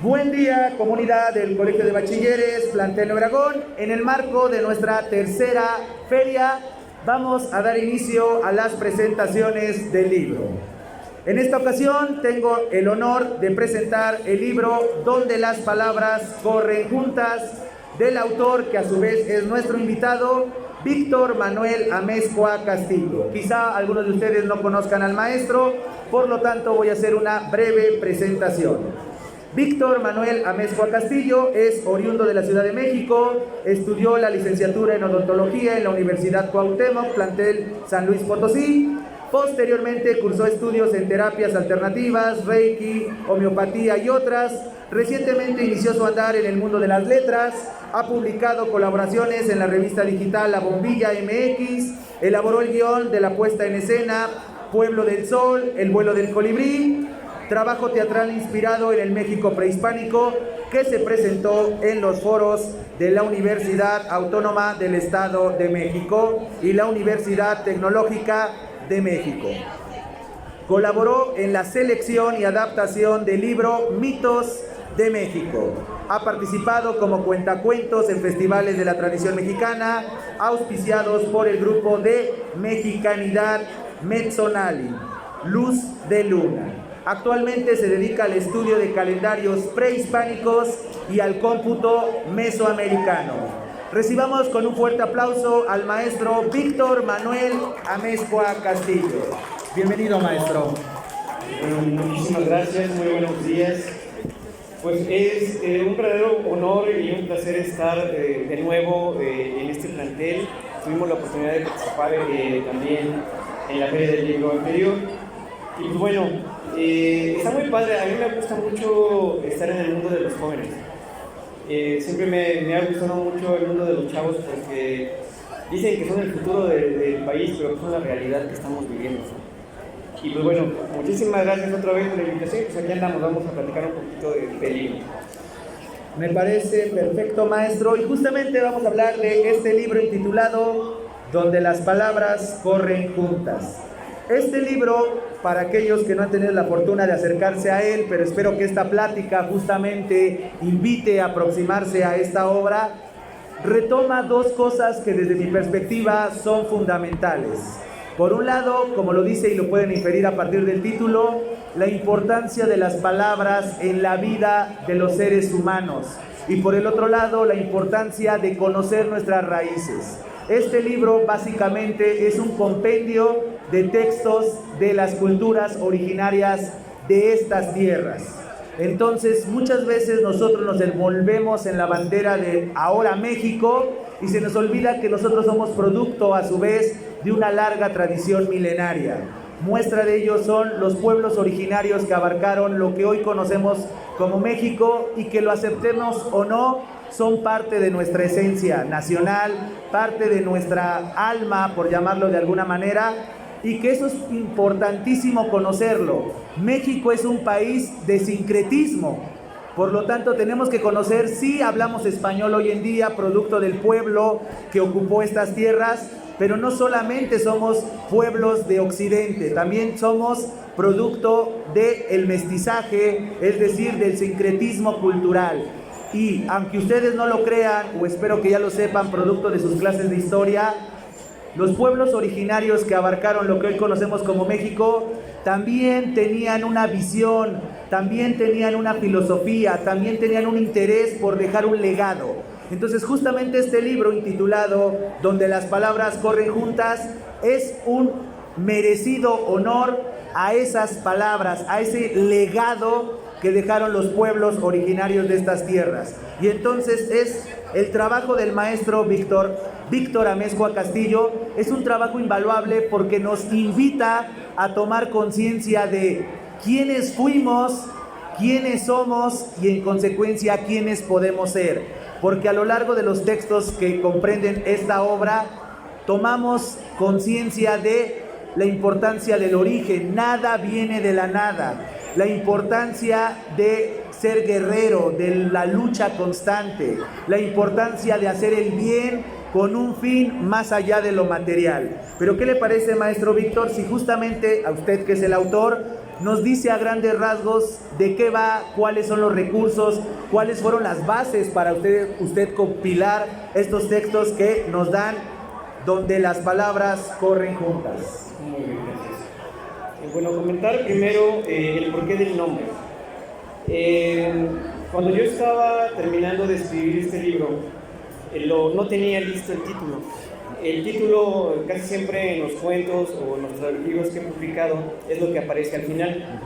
Buen día, comunidad del Colegio de Bachilleres, plantel Obregón. En el marco de nuestra tercera feria, vamos a dar inicio a las presentaciones del libro. En esta ocasión tengo el honor de presentar el libro Donde las palabras corren juntas, del autor que a su vez es nuestro invitado, Víctor Manuel Amezcua Castillo. Quizá algunos de ustedes no conozcan al maestro, por lo tanto voy a hacer una breve presentación. Víctor Manuel Amezcua Castillo es oriundo de la Ciudad de México, estudió la licenciatura en odontología en la Universidad Cuauhtémoc, plantel San Luis Potosí. Posteriormente cursó estudios en terapias alternativas, Reiki, homeopatía y otras. Recientemente inició su andar en el mundo de las letras, ha publicado colaboraciones en la revista digital La Bombilla MX, elaboró el guión de la puesta en escena Pueblo del Sol, El vuelo del colibrí, trabajo teatral inspirado en el México prehispánico que se presentó en los foros de la Universidad Autónoma del Estado de México y la Universidad Tecnológica de México. Colaboró en la selección y adaptación del libro Mitos de México. Ha participado como cuentacuentos en festivales de la tradición mexicana, auspiciados por el grupo de Mexicanidad Mezzonali, Luz de Luna. Actualmente se dedica al estudio de calendarios prehispánicos y al cómputo mesoamericano. Recibamos con un fuerte aplauso al maestro Víctor Manuel Amezcua Castillo. Bienvenido, maestro. Muchísimas gracias, muy buenos días. Pues es un verdadero honor y un placer estar de nuevo en este plantel. Tuvimos la oportunidad de participar también en la Feria del Libro anterior. Y pues bueno, está muy padre. A mí me gusta mucho estar en el mundo de los jóvenes. Siempre me ha gustado mucho el mundo de los chavos porque dicen que son el futuro del país, pero son la realidad que estamos viviendo. Y pues bueno, muchísimas gracias otra vez por la invitación. Pues aquí andamos, vamos a platicar un poquito del libro. Me parece perfecto, maestro. Y justamente vamos a hablar de este libro intitulado Donde las palabras corren juntas. Este libro, para aquellos que no han tenido la fortuna de acercarse a él, pero espero que esta plática justamente invite a aproximarse a esta obra, retoma dos cosas que desde mi perspectiva son fundamentales. Por un lado, como lo dice y lo pueden inferir a partir del título, la importancia de las palabras en la vida de los seres humanos. Y por el otro lado, la importancia de conocer nuestras raíces. Este libro básicamente es un compendio de textos de las culturas originarias de estas tierras. Entonces, muchas veces nosotros nos envolvemos en la bandera de ahora México y se nos olvida que nosotros somos producto, a su vez, de una larga tradición milenaria. Muestra de ello son los pueblos originarios que abarcaron lo que hoy conocemos como México y que lo aceptemos o no, son parte de nuestra esencia nacional, parte de nuestra alma, por llamarlo de alguna manera, y que eso es importantísimo conocerlo. México es un país de sincretismo, por lo tanto tenemos que conocer, sí hablamos español hoy en día, producto del pueblo que ocupó estas tierras, pero no solamente somos pueblos de Occidente, también somos producto del mestizaje, es decir, del sincretismo cultural. Y aunque ustedes no lo crean, o espero que ya lo sepan, producto de sus clases de historia, los pueblos originarios que abarcaron lo que hoy conocemos como México, también tenían una visión, también tenían una filosofía, también tenían un interés por dejar un legado. Entonces justamente este libro intitulado Donde las palabras corren juntas es un merecido honor a esas palabras, a ese legado que dejaron los pueblos originarios de estas tierras. Y entonces es el trabajo del maestro Víctor Amezcua Castillo, es un trabajo invaluable porque nos invita a tomar conciencia de quiénes fuimos, quiénes somos y en consecuencia quiénes podemos ser. Porque a lo largo de los textos que comprenden esta obra, tomamos conciencia de la importancia del origen, nada viene de la nada. La importancia de ser guerrero, de la lucha constante, la importancia de hacer el bien con un fin más allá de lo material. Pero ¿qué le parece, maestro Víctor, si justamente a usted, que es el autor, nos dice a grandes rasgos de qué va, cuáles son los recursos, cuáles fueron las bases para usted compilar estos textos que nos dan donde las palabras corren juntas. Muy bien, gracias. Bueno, comentar primero el porqué del nombre. Cuando yo estaba terminando de escribir este libro, no tenía listo el título. El título casi siempre en los cuentos o en los libros que he publicado es lo que aparece al final.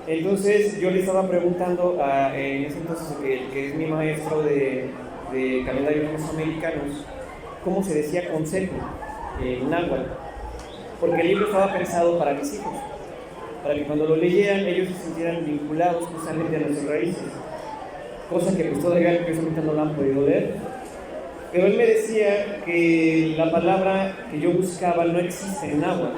Entonces yo le estaba preguntando en ese entonces, que es mi maestro de calendarios mesoamericanos, cómo se decía consejo en náhuatl, porque el libro estaba pensado para mis hijos, para que cuando lo leyeran ellos se sintieran vinculados justamente a nuestras raíces, cosa que pues todavía no lo han podido leer. Pero él me decía que la palabra que yo buscaba no existe en náhuatl,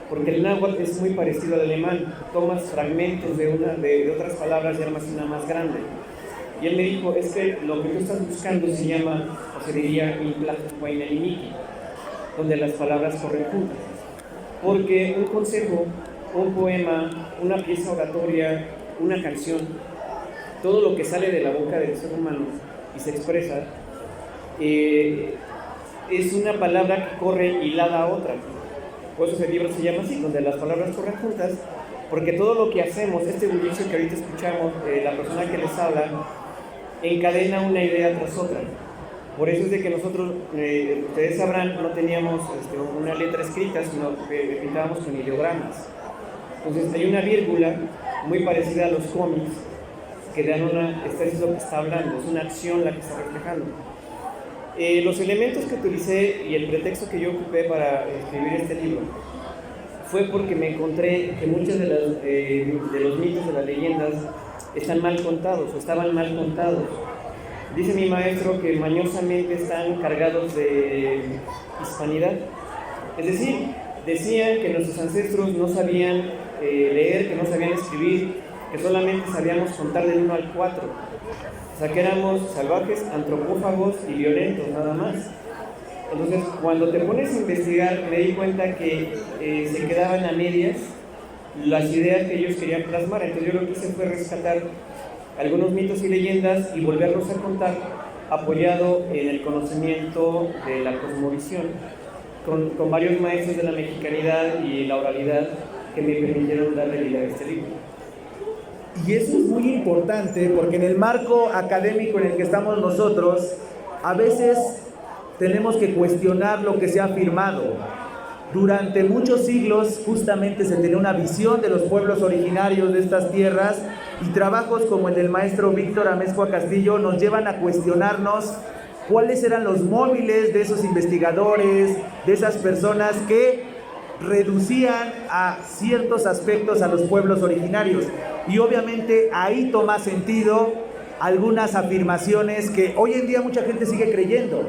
porque el náhuatl es muy parecido al alemán, tomas fragmentos de otras palabras y armas una más grande. Y él me dijo, es que lo que tú estás buscando se llama, o se diría, Inplajuainaliniki, donde las palabras corren juntas. Porque un consejo, un poema, una pieza oratoria, una canción, todo lo que sale de la boca del ser humano y se expresa, es una palabra que corre hilada a otra. Por eso el libro se llama así, donde las palabras corren juntas, porque todo lo que hacemos, este bullicio que ahorita escuchamos, la persona que les habla, encadena una idea tras otra. Por eso es de que nosotros, ustedes sabrán, no teníamos una letra escrita, sino que pintábamos con ideogramas. Entonces hay una vírgula muy parecida a los cómics, que dan esta es lo que está hablando, es una acción la que está reflejando. Los elementos que utilicé y el pretexto que yo ocupé para escribir este libro fue porque me encontré que muchos de los mitos, de las leyendas, están mal contados o estaban mal contados. Dice mi maestro que mañosamente están cargados de hispanidad. Es decir, decían que nuestros ancestros no sabían leer, que no sabían escribir, que solamente sabíamos contar del 1 al 4. O sea, que éramos salvajes, antropófagos y violentos, nada más. Entonces, cuando te pones a investigar, me di cuenta que se quedaban a medias las ideas que ellos querían plasmar. Entonces, yo lo que hice fue rescatar algunos mitos y leyendas y volverlos a contar, apoyado en el conocimiento de la cosmovisión, con varios maestros de la mexicanidad y la oralidad que me permitieron darle vida a este libro. Y eso es muy importante porque en el marco académico en el que estamos nosotros, a veces tenemos que cuestionar lo que se ha afirmado. Durante muchos siglos justamente se tenía una visión de los pueblos originarios de estas tierras y trabajos como el del maestro Víctor Amezcua Castillo nos llevan a cuestionarnos cuáles eran los móviles de esos investigadores, de esas personas que reducían a ciertos aspectos a los pueblos originarios. Y obviamente ahí toma sentido algunas afirmaciones que hoy en día mucha gente sigue creyendo.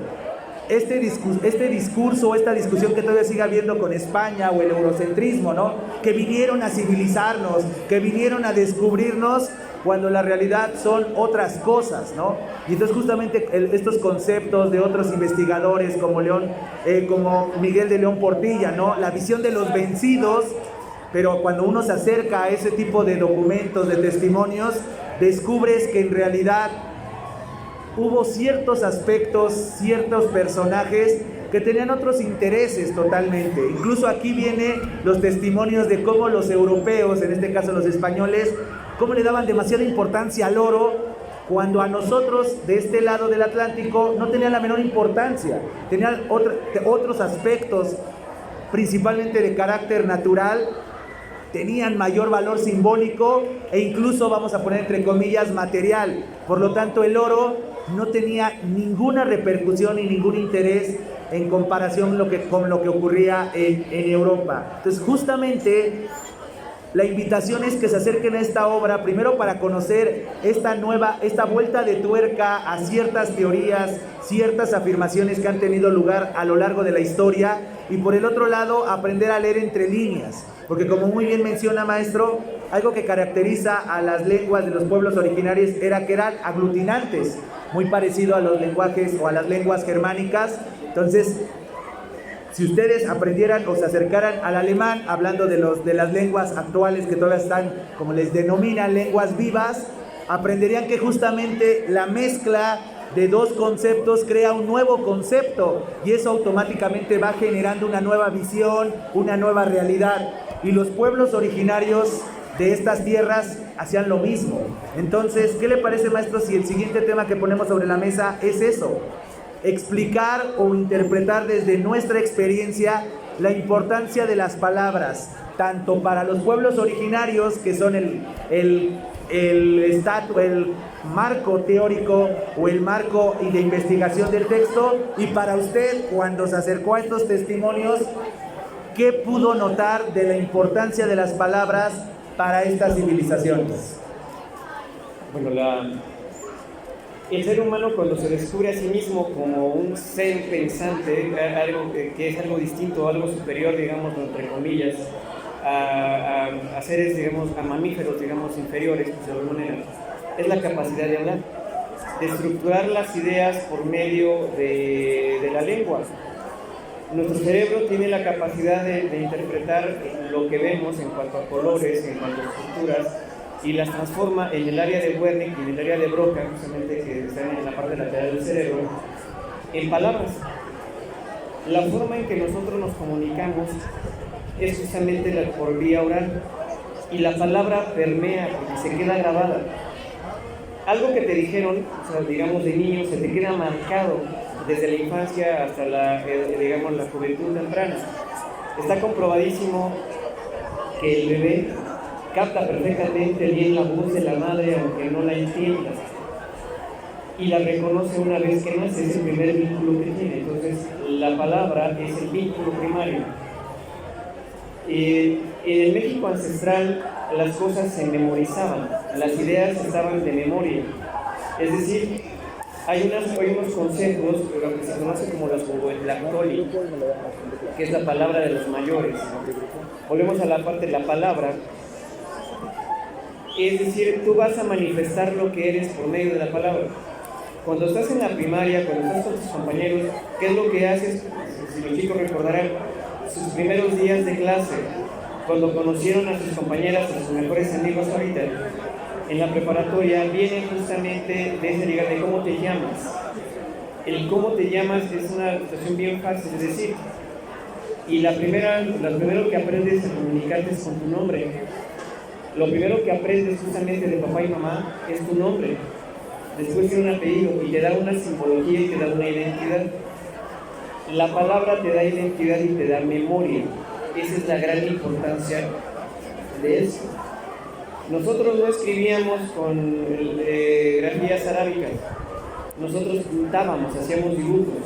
Este discurso, esta discusión que todavía sigue habiendo con España o el eurocentrismo, ¿no? Que vinieron a civilizarnos, que vinieron a descubrirnos, cuando la realidad son otras cosas, ¿no? Y entonces justamente estos conceptos de otros investigadores como Miguel de León Portilla, ¿no? La visión de los vencidos, pero cuando uno se acerca a ese tipo de documentos, de testimonios, descubres que en realidad hubo ciertos aspectos, ciertos personajes que tenían otros intereses totalmente. Incluso aquí vienen los testimonios de cómo los europeos, en este caso los españoles, cómo le daban demasiada importancia al oro, cuando a nosotros de este lado del Atlántico no tenía la menor importancia. Tenían otros aspectos, principalmente de carácter natural, tenían mayor valor simbólico e incluso, vamos a poner entre comillas, material. Por lo tanto, el oro no tenía ninguna repercusión y ningún interés en comparación con lo que ocurría en Europa. Entonces, justamente, la invitación es que se acerquen a esta obra, primero para conocer esta vuelta de tuerca a ciertas teorías, ciertas afirmaciones que han tenido lugar a lo largo de la historia, y por el otro lado, aprender a leer entre líneas. Porque como muy bien menciona maestro, algo que caracteriza a las lenguas de los pueblos originarios era que eran aglutinantes, muy parecido a los lenguajes o a las lenguas germánicas. Entonces, Si ustedes aprendieran o se acercaran al alemán, hablando de las lenguas actuales que todavía están, como les denominan, lenguas vivas, aprenderían que justamente la mezcla de dos conceptos crea un nuevo concepto y eso automáticamente va generando una nueva visión, una nueva realidad. Y los pueblos originarios de estas tierras hacían lo mismo. Entonces, ¿qué le parece, maestro, si el siguiente tema que ponemos sobre la mesa es eso? Explicar o interpretar desde nuestra experiencia la importancia de las palabras, tanto para los pueblos originarios, que son el marco teórico o el marco de investigación del texto, y para usted, cuando se acercó a estos testimonios, ¿qué pudo notar de la importancia de las palabras para estas civilizaciones? Bueno, el ser humano, cuando se descubre a sí mismo como un ser pensante, algo que es algo distinto, algo superior, digamos, entre comillas, a seres, digamos, a mamíferos, digamos, inferiores, pues, de alguna manera, es la capacidad de hablar, de estructurar las ideas por medio de la lengua. Nuestro cerebro tiene la capacidad de interpretar lo que vemos en cuanto a colores, en cuanto a estructuras, y las transforma en el área de Wernicke y en el área de Broca, justamente, que están en la parte lateral del cerebro, en palabras. La forma en que nosotros nos comunicamos es justamente por vía oral, y la palabra permea porque se queda grabada. Algo que te dijeron, o sea, digamos, de niño, se te queda marcado desde la infancia hasta digamos, la juventud temprana. Está comprobadísimo que el bebé capta perfectamente bien la voz de la madre, aunque no la entienda, y la reconoce una vez que nace, es el primer vínculo que tiene. Entonces, la palabra es el vínculo primario. En el México ancestral, las cosas se memorizaban, las ideas estaban de memoria. Es decir, hay unos conceptos, lo que se conoce como las huehuetlactoli, que es la palabra de los mayores. Volvemos a la parte de la palabra. Es decir, tú vas a manifestar lo que eres por medio de la palabra. Cuando estás en la primaria, cuando estás con tus compañeros, ¿qué es lo que haces? Si los chicos recordarán sus primeros días de clase, cuando conocieron a sus compañeras, a sus mejores amigos ahorita, en la preparatoria, viene justamente de ese lugar de cómo te llamas. El cómo te llamas es una situación bien fácil de decir. Y lo primero que aprendes a comunicarte es con tu nombre. Lo primero que aprendes justamente de papá y mamá es tu nombre. Después tiene un apellido y te da una simbología y te da una identidad. La palabra te da identidad y te da memoria. Esa es la gran importancia de eso. Nosotros no escribíamos con grafías arábicas. Nosotros pintábamos, hacíamos dibujos.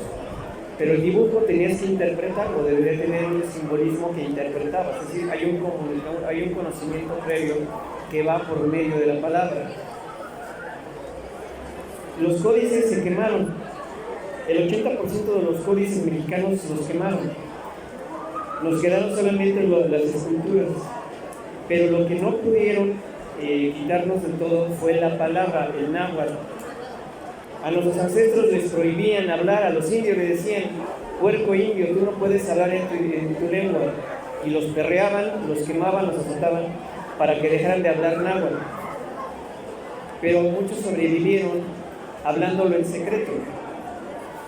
Pero el dibujo tenías que interpretarlo, debería tener un simbolismo que interpretabas. Es decir, hay un conocimiento previo que va por medio de la palabra. Los códices se quemaron. El 80% de los códices mexicanos los quemaron. Nos quedaron solamente las esculturas. Pero lo que no pudieron quitarnos del todo fue la palabra, el náhuatl. A nuestros ancestros les prohibían hablar, a los indios les decían, puerco indio, tú no puedes hablar en tu lengua. Y los perreaban, los quemaban, los azotaban para que dejaran de hablar náhuatl. Pero muchos sobrevivieron hablándolo en secreto.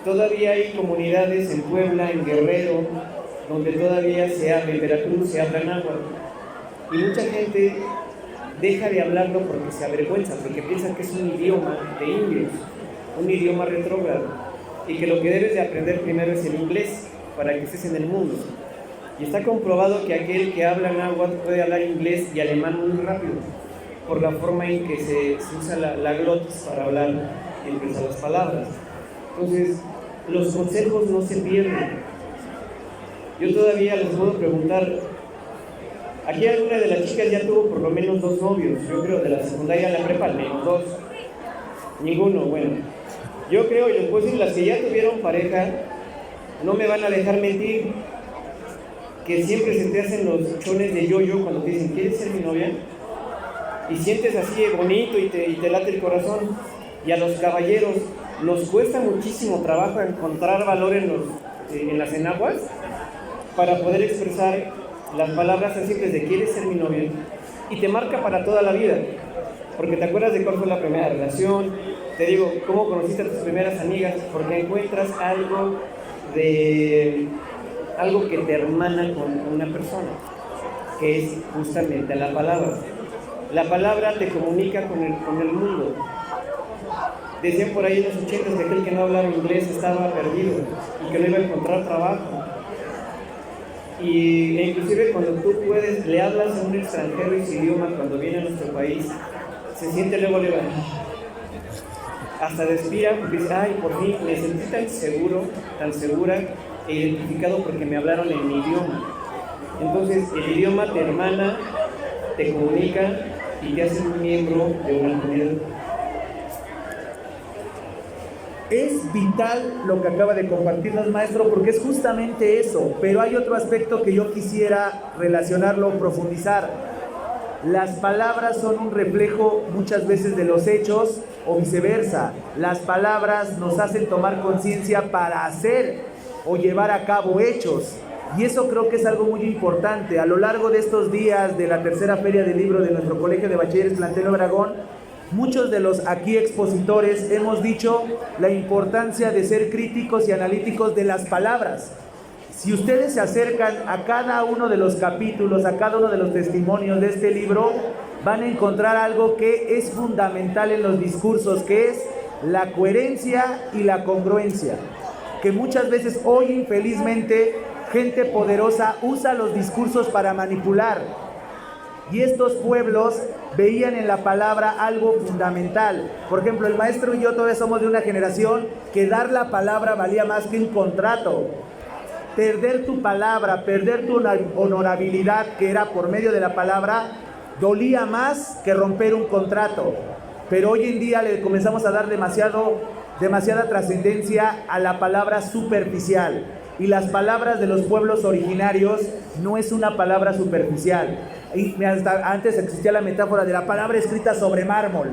Todavía hay comunidades en Puebla, en Guerrero, donde todavía se habla, en Veracruz se habla náhuatl. Y mucha gente deja de hablarlo porque se avergüenza, porque piensa que es un idioma de indios, un idioma retrógrado, y que lo que debes de aprender primero es el inglés para que estés en el mundo. Y está comprobado que aquel que habla náhuatl puede hablar inglés y alemán muy rápido, por la forma en que se usa la glotis para hablar y empezar las palabras. Entonces, los consejos no se pierden. Yo todavía les puedo preguntar, aquí alguna de las chicas ya tuvo por lo menos 2 novios, yo creo, de la secundaria a la prepa, al menos 2. Ninguno, bueno. Yo creo, y les puedo decir, las que ya tuvieron pareja, no me van a dejar mentir, que siempre se te hacen los chones de yo-yo cuando te dicen, ¿quieres ser mi novia? Y sientes así bonito y te late el corazón. Y a los caballeros nos cuesta muchísimo trabajo encontrar valor en las enaguas, para poder expresar las palabras tan simples de ¿quieres ser mi novia? Y te marca para toda la vida, porque te acuerdas de cuál fue la primera relación, te digo, cómo conociste a tus primeras amigas, porque encuentras algo que te hermana con una persona, que es justamente la palabra. La palabra te comunica con el mundo. Decían por ahí en los 80 que aquel que no hablaba inglés estaba perdido y que no iba a encontrar trabajo. E inclusive cuando tú le hablas a un extranjero ese idioma cuando viene a nuestro país, se siente luego hasta respira porque dice, ay, por fin me sentí tan seguro, tan segura e identificado porque me hablaron en mi idioma. Entonces el idioma te hermana, te comunica y te hace un miembro de una comunidad. Es vital lo que acaba de compartirnos, maestro, porque es justamente eso, pero hay otro aspecto que yo quisiera relacionarlo, profundizar. Las palabras son un reflejo muchas veces de los hechos o viceversa. Las palabras nos hacen tomar conciencia para hacer o llevar a cabo hechos. Y eso creo que es algo muy importante. A lo largo de estos días de la tercera feria del libro de nuestro Colegio de Bachilleres Plantel Obregón, muchos de los aquí expositores hemos dicho la importancia de ser críticos y analíticos de las palabras. Si ustedes se acercan a cada uno de los capítulos, a cada uno de los testimonios de este libro, van a encontrar algo que es fundamental en los discursos, que es la coherencia y la congruencia. Que muchas veces hoy, infelizmente, gente poderosa usa los discursos para manipular. Y estos pueblos veían en la palabra algo fundamental. Por ejemplo, el maestro y yo todavía somos de una generación que dar la palabra valía más que un contrato. Perder tu palabra, perder tu honorabilidad, que era por medio de la palabra, dolía más que romper un contrato. Pero hoy en día le comenzamos a dar demasiada trascendencia a la palabra superficial. Y las palabras de los pueblos originarios no es una palabra superficial. Y hasta antes existía la metáfora de la palabra escrita sobre mármol.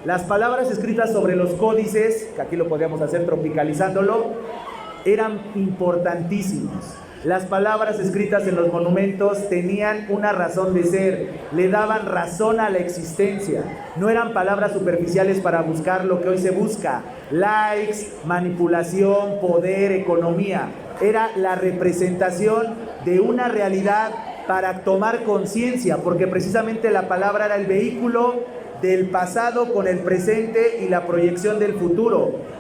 Las palabras escritas sobre los códices, que aquí lo podríamos hacer tropicalizándolo, eran importantísimos. Las palabras escritas en los monumentos tenían una razón de ser, le daban razón a la existencia. No eran palabras superficiales para buscar lo que hoy se busca: likes, manipulación, poder, economía. Era la representación de una realidad para tomar conciencia, porque precisamente la palabra era el vehículo del pasado con el presente y la proyección del futuro.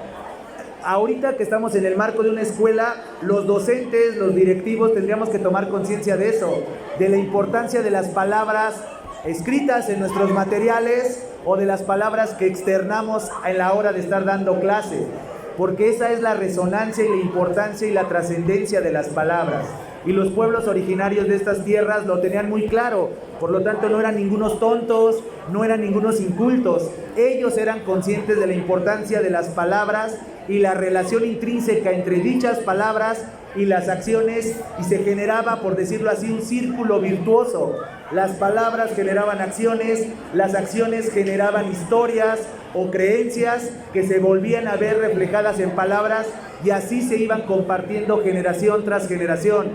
Ahorita que estamos en el marco de una escuela, los docentes, los directivos tendríamos que tomar conciencia de eso, de la importancia de las palabras escritas en nuestros materiales o de las palabras que externamos en la hora de estar dando clase, porque esa es la resonancia y la importancia y la trascendencia de las palabras. Y los pueblos originarios de estas tierras lo tenían muy claro, por lo tanto no eran ningunos tontos, no eran ningunos incultos. Ellos eran conscientes de la importancia de las palabras y la relación intrínseca entre dichas palabras y las acciones, y se generaba, por decirlo así, un círculo virtuoso. Las palabras generaban acciones, las acciones generaban historias o creencias que se volvían a ver reflejadas en palabras, y así se iban compartiendo generación tras generación.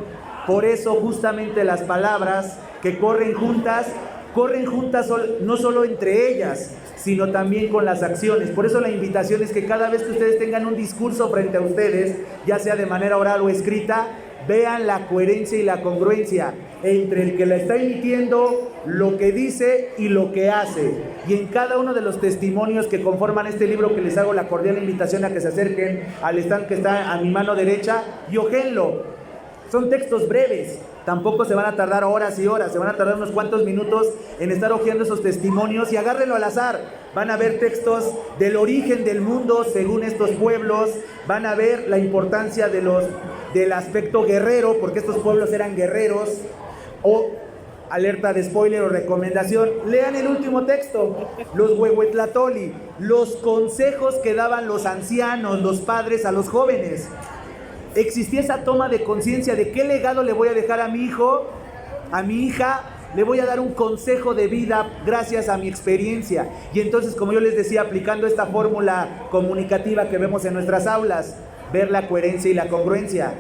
Por eso justamente las palabras que corren juntas no solo entre ellas, sino también con las acciones. Por eso la invitación es que cada vez que ustedes tengan un discurso frente a ustedes, ya sea de manera oral o escrita, vean la coherencia y la congruencia entre el que la está emitiendo, lo que dice y lo que hace. Y en cada uno de los testimonios que conforman este libro, que les hago la cordial invitación a que se acerquen al stand que está a mi mano derecha y hojenlo. Son textos breves, tampoco se van a tardar horas y horas, se van a tardar unos cuantos minutos en estar hojeando esos testimonios, y agárrenlo al azar. Van a ver textos del origen del mundo según estos pueblos, van a ver la importancia del aspecto guerrero, porque estos pueblos eran guerreros. O, alerta de spoiler o recomendación, lean el último texto, los Huehuetlatoli, los consejos que daban los ancianos, los padres a los jóvenes. Existía esa toma de conciencia de qué legado le voy a dejar a mi hijo, a mi hija. Le voy a dar un consejo de vida gracias a mi experiencia. Y entonces, como yo les decía, aplicando esta fórmula comunicativa que vemos en nuestras aulas, ver la coherencia y la congruencia.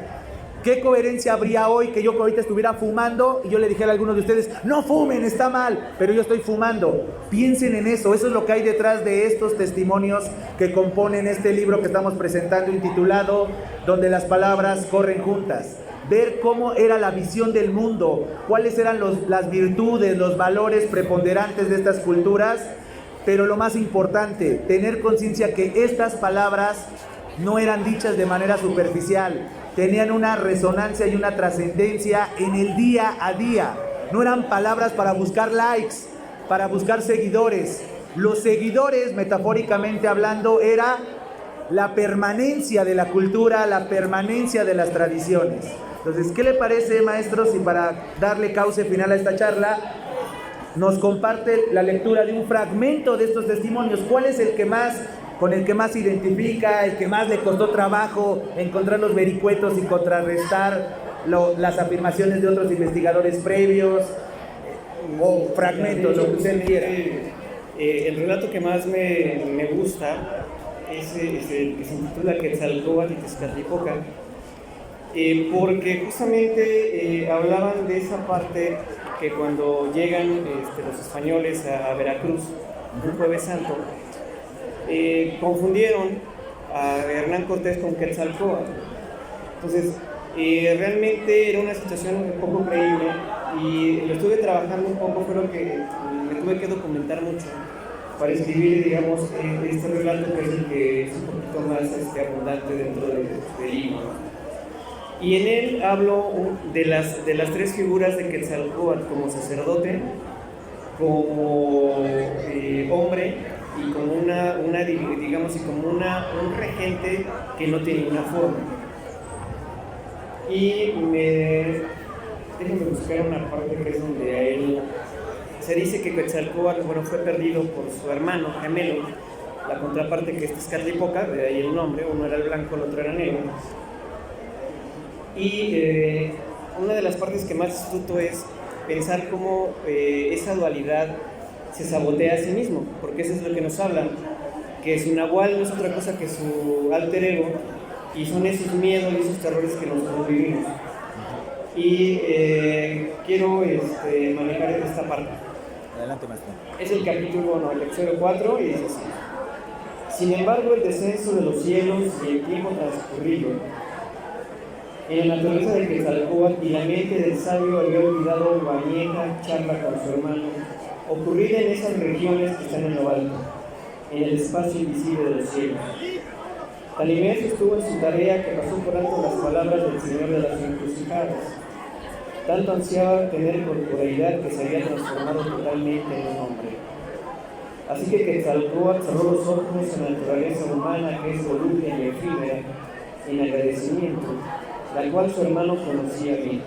¿Qué coherencia habría hoy que yo ahorita estuviera fumando y yo le dijera a algunos de ustedes, no fumen, está mal, pero yo estoy fumando? Piensen en eso es lo que hay detrás de estos testimonios que componen este libro que estamos presentando intitulado Donde las palabras corren juntas. Ver cómo era la visión del mundo, cuáles eran las virtudes, los valores preponderantes de estas culturas, pero lo más importante, tener conciencia que estas palabras no eran dichas de manera superficial, tenían una resonancia y una trascendencia en el día a día. No eran palabras para buscar likes, para buscar seguidores. Los seguidores, metafóricamente hablando, era la permanencia de la cultura, la permanencia de las tradiciones. Entonces, ¿qué le parece, maestro, si para darle cauce final a esta charla nos comparte la lectura de un fragmento de estos testimonios? ¿Cuál es el que más, con el que más se identifica, el que más le costó trabajo encontrar los vericuetos y contrarrestar las afirmaciones de otros investigadores previos? O fragmentos, lo que usted quiera. El relato que más me gusta es el que se intitula Quetzalcóatl y Tezcatlipoca, porque justamente hablaban de esa parte que cuando llegan los españoles a Veracruz, un Jueves Santo, confundieron a Hernán Cortés con Quetzalcóatl. Entonces, realmente era una situación un poco creíble y lo estuve trabajando un poco, fue lo que me tuve que documentar mucho para escribir, digamos, este relato que es el que es un poquito más abundante dentro del libro. Y en él hablo de las tres figuras de Quetzalcóatl: como sacerdote, como hombre y como digamos, y como un regente que no tiene una forma. Y déjenme buscar una parte que es donde a él se dice que Quetzalcóatl, fue perdido por su hermano gemelo, la contraparte que es Tezcatlipoca, de ahí el nombre, uno era el blanco, el otro era negro. Y una de las partes que más disfruto es pensar cómo esa dualidad se sabotea a sí mismo, porque eso es lo que nos hablan, que su nahual no es otra cosa que su alter ego, y son esos miedos y esos terrores que nosotros vivimos. Y quiero manejar esta parte. Adelante, maestro. Es el capítulo, el episodio 4, y dice así: sin embargo, el descenso de los cielos y el tiempo transcurrido, en la naturaleza de Quetzalcóatl y la mente del sabio había olvidado la vieja charla con su hermano, ocurrida en esas regiones que están en lo alto, en el espacio invisible de los cielos. Tan inmerso estuvo en su tarea que pasó por alto las palabras del Señor de las encrucijadas. Tanto ansiaba tener corporeidad que se había transformado totalmente en un hombre. Así que Quetzalcóatl cerró los ojos en la naturaleza humana, que es voluble y efímera, en agradecimiento, la cual su hermano conocía bien.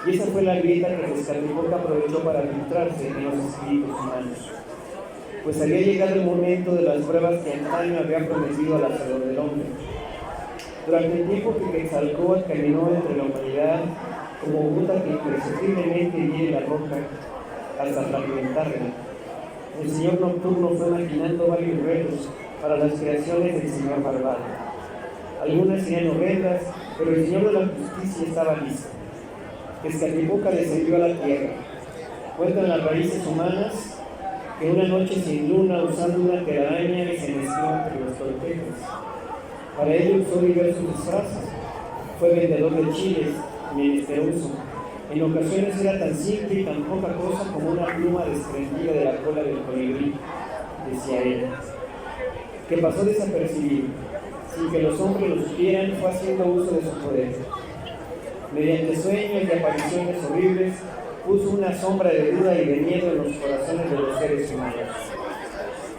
Y esa fue la grieta que Tezcatlipoca aprovechó para filtrarse en los espíritus humanos, pues había llegado el momento de las pruebas que antaño había prometido al Hacedor del hombre. Durante el tiempo que Quetzalcóatl caminó entre la humanidad como gota que imperceptiblemente hiere la roca hasta fragmentarla, el Señor Nocturno fue maquinando varios retos para las creaciones del Señor Malvado. Algunas serían horrendas, pero el Señor de la Justicia estaba listo. Tezcatlipoca descendió a la tierra. Cuentan las raíces humanas que una noche sin luna, usando una telaraña, se mezcló entre los toltecas. Para ello usó diversos disfraces. Fue vendedor de chiles, menesteroso. En ocasiones era tan simple y tan poca cosa como una pluma desprendida de la cola del colibrí, decía él, que pasó desapercibido. Sin que los hombres lo supieran, fue haciendo uso de su poder. Mediante sueños y apariciones horribles, puso una sombra de duda y de miedo en los corazones de los seres humanos.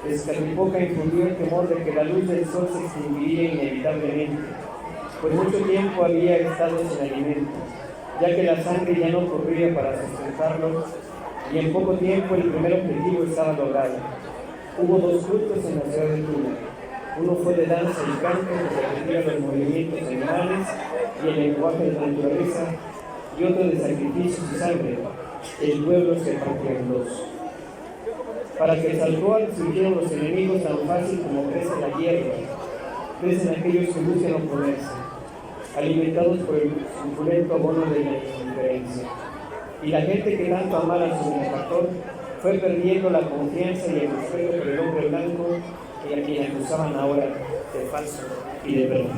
Tezcatlipoca infundió el temor de que la luz del sol se extinguiría inevitablemente, pues mucho tiempo había estado sin alimento, ya que la sangre ya no corría para sustentarlo, y en poco tiempo el primer objetivo estaba logrado. Hubo dos cultos en la ciudad de Tula. Uno fue de danza y canto, que repetía los movimientos animales y el lenguaje de la naturaleza, y otro de sacrificios y sangre. El pueblo se partió en dos. Para que Quetzalcóatl surgieron los enemigos tan fácil como crece la hierba, crecen aquellos que buscan oponerse. alimentados por el suculento abono de la indiferencia. Y la gente que tanto amara a su benefactor fue perdiendo la confianza y el respeto por el hombre blanco y a quien acusaban ahora de falso y de verdad.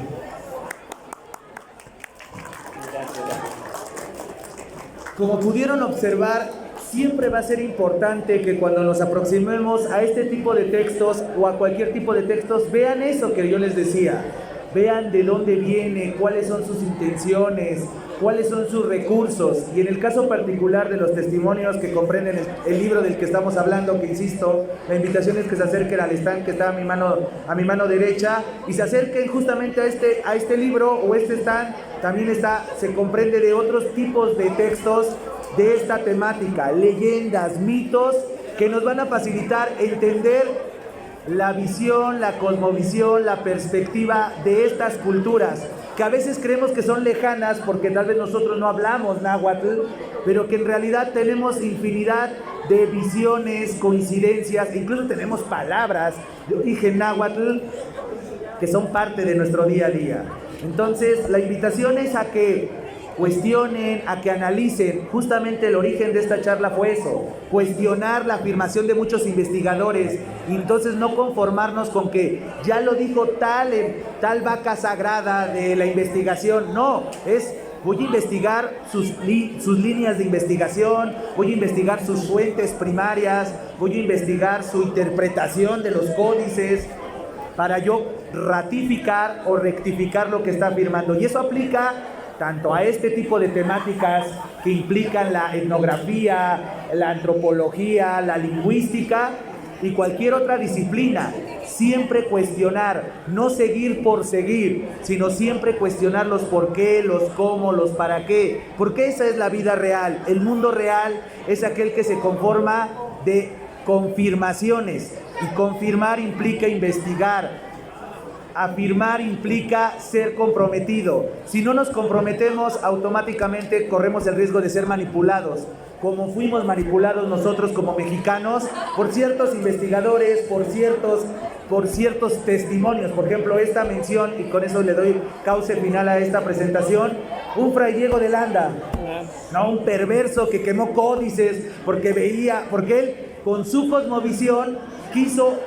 Como pudieron observar, siempre va a ser importante que cuando nos aproximemos a este tipo de textos o a cualquier tipo de textos, vean eso que yo les decía. Vean de dónde viene, cuáles son sus intenciones, cuáles son sus recursos. Y en el caso particular de los testimonios que comprenden el libro del que estamos hablando, que insisto, la invitación es que se acerquen al stand que está a mi mano derecha y se acerquen justamente a este libro o este stand. También se comprende de otros tipos de textos de esta temática, leyendas, mitos, que nos van a facilitar entender la visión, la cosmovisión, la perspectiva de estas culturas, que a veces creemos que son lejanas porque tal vez nosotros no hablamos náhuatl, pero que en realidad tenemos infinidad de visiones, coincidencias, incluso tenemos palabras de origen náhuatl que son parte de nuestro día a día. Entonces, la invitación es a que cuestionen, a que analicen. Justamente el origen de esta charla fue eso, cuestionar la afirmación de muchos investigadores y entonces no conformarnos con que ya lo dijo tal vaca sagrada de la investigación. No, voy a investigar sus líneas de investigación, voy a investigar sus fuentes primarias, voy a investigar su interpretación de los códices para yo ratificar o rectificar lo que está afirmando. Y eso aplica tanto a este tipo de temáticas que implican la etnografía, la antropología, la lingüística y cualquier otra disciplina. Siempre cuestionar, no seguir por seguir, sino siempre cuestionar los por qué, los cómo, los para qué, porque esa es la vida real. El mundo real es aquel que se conforma de confirmaciones, y confirmar implica investigar. Afirmar implica ser comprometido. Si no nos comprometemos, automáticamente corremos el riesgo de ser manipulados, como fuimos manipulados nosotros como mexicanos por ciertos investigadores, por ciertos testimonios. Por ejemplo, esta mención, y con eso le doy cauce final a esta presentación, un fray Diego de Landa, no, un perverso que quemó códices porque él con su cosmovisión quiso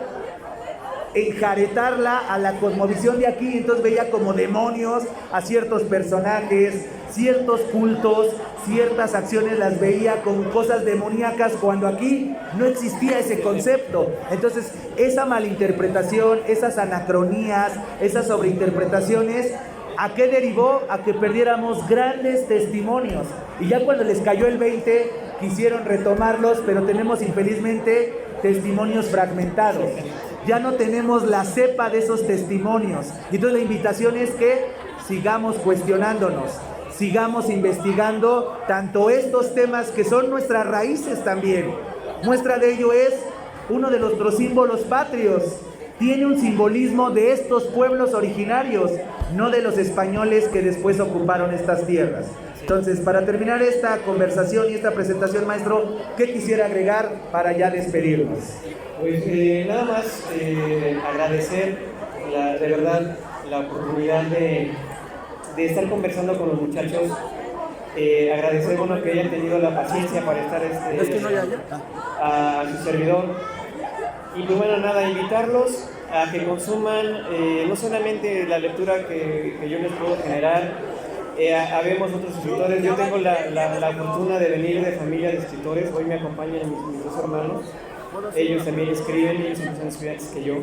enjaretarla a la cosmovisión de aquí, entonces veía como demonios a ciertos personajes, ciertos cultos, ciertas acciones las veía con cosas demoníacas cuando aquí no existía ese concepto. Entonces esa malinterpretación, esas anacronías, esas sobreinterpretaciones, ¿a qué derivó? A que perdiéramos grandes testimonios. Y ya cuando les cayó el 20, quisieron retomarlos, pero tenemos infelizmente testimonios fragmentados. Ya no tenemos la cepa de esos testimonios. Y entonces la invitación es que sigamos cuestionándonos, sigamos investigando tanto estos temas que son nuestras raíces también. Muestra de ello es uno de nuestros símbolos patrios. Tiene un simbolismo de estos pueblos originarios, no de los españoles que después ocuparon estas tierras. Entonces, para terminar esta conversación y esta presentación, maestro, ¿qué quisiera agregar para ya despedirnos? Pues nada más agradecer de verdad la oportunidad de estar conversando con los muchachos. Agradecer que hayan tenido la paciencia para estar a su servidor. Y pues bueno, nada, invitarlos a que consuman no solamente la lectura que yo les puedo generar. Habemos otros escritores. Yo tengo la fortuna de venir de familia de escritores. Hoy me acompañan mis dos hermanos. Ellos también escriben, ellos son más estudiantes que yo.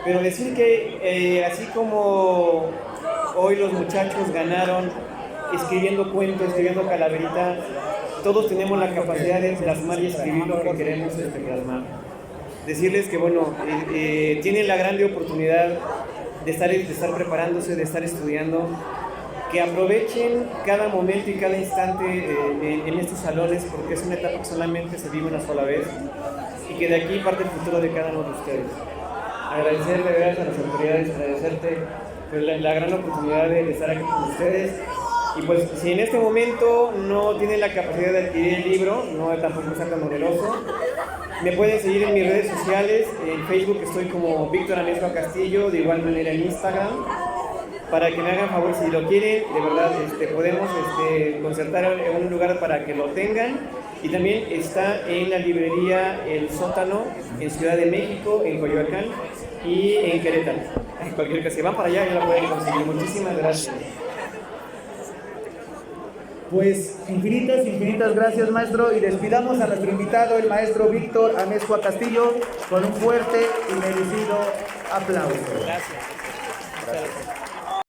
Pero decir que así como hoy los muchachos ganaron escribiendo cuentos, escribiendo calaverita, todos tenemos la capacidad de plasmar y escribir lo que queremos plasmar. Decirles que tienen la grande oportunidad de estar preparándose, de estar estudiando, que aprovechen cada momento y cada instante en estos salones, porque es una etapa que solamente se vive una sola vez y que de aquí parte el futuro de cada uno de ustedes. Agradecerle de verdad a las autoridades, agradecerte por la gran oportunidad de estar aquí con ustedes. Y pues si en este momento no tienen la capacidad de adquirir el libro, no tampoco sea tan oneroso, me pueden seguir en mis redes sociales. En Facebook estoy como Víctor Amezcua Castillo, de igual manera en Instagram. para que me hagan favor, si lo quieren, de verdad, podemos concertar un lugar para que lo tengan. Y también está en la librería El Sótano, en Ciudad de México, en Coyoacán y en Querétaro. En cualquier caso, si van para allá, ya la pueden conseguir. Muchísimas gracias. Pues infinitas gracias, maestro, y despidamos a nuestro invitado, el maestro Víctor Amezcua Castillo, con un fuerte y merecido aplauso. Gracias.